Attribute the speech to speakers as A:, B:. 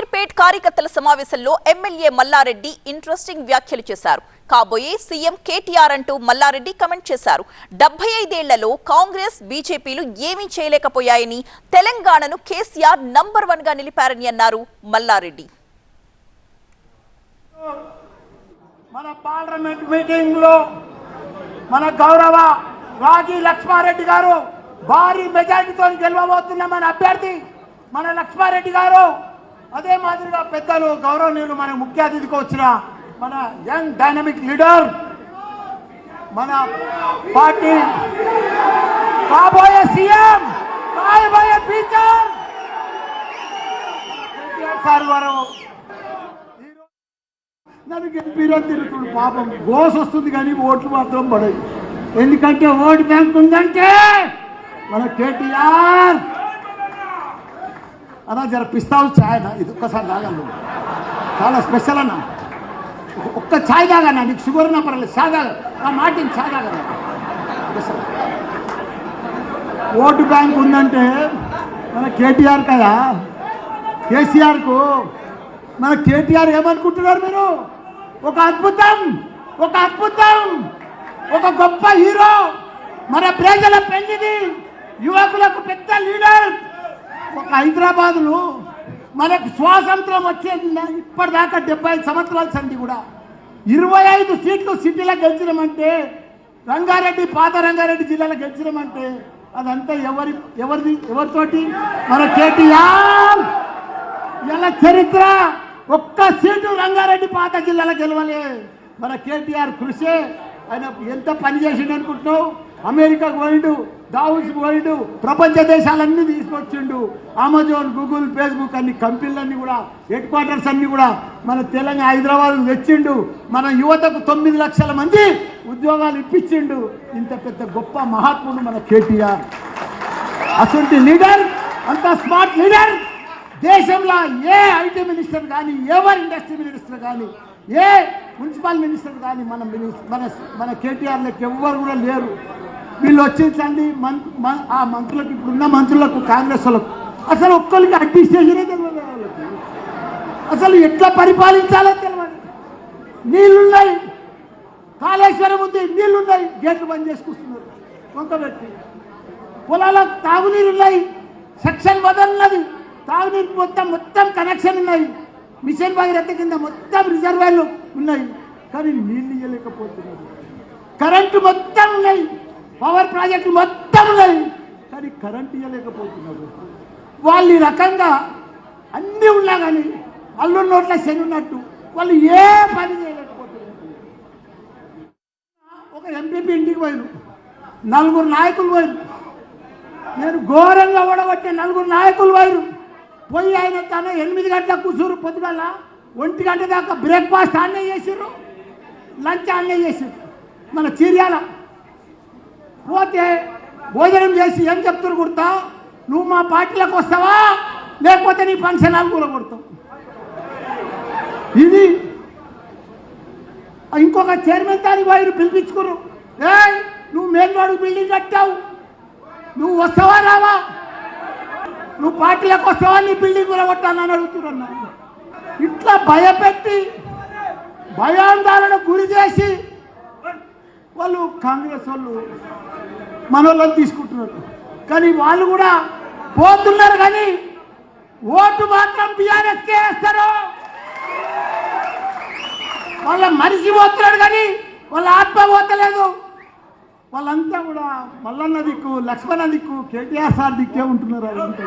A: అమీర్పేట్ కార్యకర్తల సమావేశంలో MLA Mallareddy interesting వ్యాఖ్యలు చేశారు. కాబోయే సీఎం కేటీఆర్ అంటూ మల్లారెడ్డి కమెంట్ చేశారు. 75 ఏళ్లలో కాంగ్రెస్ బీజేపీలు ఏమీ చేయలేకపోయాయని, తెలంగాణను కేసీఆర్ నంబర్ 1 గా నిలిపారని అన్నారు మల్లారెడ్డి.
B: మన పార్లమెంట్ మీటింగ్ లో మన గౌరవ రాగి లక్ష్మారెడ్డి గారు భారీ మెజారిటీతో గెలవబోతున్న మన అభ్యర్థి మన లక్ష్మారెడ్డి గారు, అదే మాదిరిగా పెద్దలు గౌరవనీయులు మన ముఖ్య అతిథికి వచ్చిన మన యంగ్ డైనమిక్ లీడర్, మన పార్టీ కాబోయే సీఎం, కాబోయే ఫ్యూచర్ సార్ గారు నన్ను గెలిపిరని తిరుగుతుంది. పాపం గోస్ వస్తుంది కానీ ఓట్లు మాత్రం పడవు. ఎందుకంటే ఓటు బ్యాంక్ ఉందంటే మన కేటీఆర్ అలా జరిపిస్తావు. ఛాయ్ ఇది ఒక్కసారి తాగలను, చాలా స్పెషల్ అన్న. ఒక్క ఛాయ్ తాగన్నా, నీకు షుగర్ ఉన్నా పర్వాలేదు, ఛాయ్ తాగ ఆ మాటిని ఛాయ్ తాగన్నా. ఓటు బ్యాంక్ ఉందంటే మన కేటీఆర్ కదా, కేసీఆర్కు మన కేటీఆర్ ఏమనుకుంటున్నారు మీరు? ఒక అద్భుతం, ఒక అద్భుతం, ఒక గొప్ప హీరో, మన ప్రజల పెళ్లిది, యువకులకు పెద్ద లీడర్. ఒక హైదరాబాదులో మనకు స్వాతంత్రం వచ్చేది ఇప్పటిదాకా 75 సంవత్సరాల సంధి కూడా 25 సీట్లు సిటీలో గెలిచినామంటే, రంగారెడ్డి పాత రంగారెడ్డి జిల్లాలో గెలిచినామంటే అదంతా ఎవరితోటి? మన కేటీఆర్. ఇలా చరిత్ర ఒక్క సీటు రంగారెడ్డి పాత జిల్లాలో గెలవలే, మన కేటీఆర్ కృషి. ఆయన ఎంత పని చేసిండు అనుకుంటున్నావు? అమెరికాకు పోయిండు, దావోస్ పోయిండు, ప్రపంచ దేశాలన్నీ తీసుకొచ్చిండు. అమెజాన్, గూగుల్, ఫేస్బుక్ అన్ని కంపెనీలన్నీ కూడా, హెడ్ క్వార్టర్స్ అన్ని కూడా మన తెలంగాణ హైదరాబాద్ తెచ్చిండు. మన యువతకు 9 లక్షల మంది ఉద్యోగాలు ఇప్పించిండు. ఇంత పెద్ద గొప్ప మహాత్ముడు మన కేటీఆర్. అసలు లీడర్, అంత స్మార్ట్ లీడర్ దేశంలో ఏ ఐటీ మినిస్టర్ కానీ, ఎవరు ఇండస్ట్రీ మినిస్టర్ కానీ, ఏ మున్సిపల్ మినిస్టర్ కానీ మన కేటీఆర్ లెక్క ఎవ్వరు కూడా లేరు. వీళ్ళు వచ్చేసండి ఆ మంత్రులకు, ఇప్పుడున్న మంత్రులకు, కాంగ్రెస్ వాళ్ళకు అసలు ఒక్కరికి అడ్మినిస్ట్రేషనే తెలియదు. వాళ్ళకి అసలు ఎట్లా పరిపాలించాలో తెలియదు. నీళ్లున్నాయి, కాళేశ్వరం ఉంది, నీళ్లున్నాయి, గేట్లు బంద్ చేసుకొస్తున్నారు వంక పెట్టి. పొలాలకు తాగునీరున్నాయి, సెక్షన్ వదలన్నది, తాగునీరు మొత్తం కనెక్షన్ ఉన్నాయి, మిషన్ భగీరథ కింద మొత్తం రిజర్వాయర్లు ఉన్నాయి, కానీ నీళ్ళు ఇవ్వలేకపోతున్నారు. కరెంటు మొత్తం ఉన్నాయి, పవర్ ప్రాజెక్టులు మొత్తం ఉన్నాయి, కానీ కరెంటు ఇవ్వలేకపోతున్నారు. వాళ్ళు ఈ రకంగా అన్నీ ఉన్నా కానీ అల్లు నోట్ల శని ఉన్నట్టు వాళ్ళు ఏ పని చేయలేకపోతున్నారు. ఒక ఎంపీపీ ఇంటికి పోయారు, 4 నాయకులు పోయారు. నేను ఘోరంగా ఓడగొట్టే 4 నాయకులు పోయారు. పోయి ఆయన తన 8 గంటలకు కూర్చోరు, పొద్దుగల 1 గంట దాకా బ్రేక్ఫాస్ట్ ఆన్నే చేసారు, లంచ్ ఆన్నే చేసారు. మన చీర్యాల పోతే భోజనం చేసి ఏం చెప్తారు కుడతా, నువ్వు మా పార్టీలకు వస్తావా లేకపోతే నీ ఫంక్షన్ హాల్ కూడా కొడతావు. ఇది ఇంకొక చైర్మన్ దాని వారు పిలిపించుకున్నారు. నువ్వు మెయిన్ రోడ్ బిల్డింగ్ కట్టావు, నువ్వు వస్తావా రావా, నువ్వు పార్టీలకు వస్తావా, నీ బిల్డింగ్ కూడా కొట్టాలని అడుగుతున్నారు. ఇట్లా భయపెట్టి భయాందోళన గురి చేసి వాళ్ళు కాంగ్రెస్ వాళ్ళు మన వాళ్ళని తీసుకుంటున్నారు. కానీ వాళ్ళు కూడా పోతున్నారు, కానీ ఓటు మాత్రం టీఆర్ఎస్కే వేస్తారు. వాళ్ళ మనిషి పోతున్నాడు కానీ వాళ్ళ ఆత్మ పోతలేదు. వాళ్ళంతా కూడా మల్లన్న దిక్కు, లక్ష్మణ దిక్కు, కేటీఆర్ సార్ దిక్కే ఉంటున్నారు. అదంతా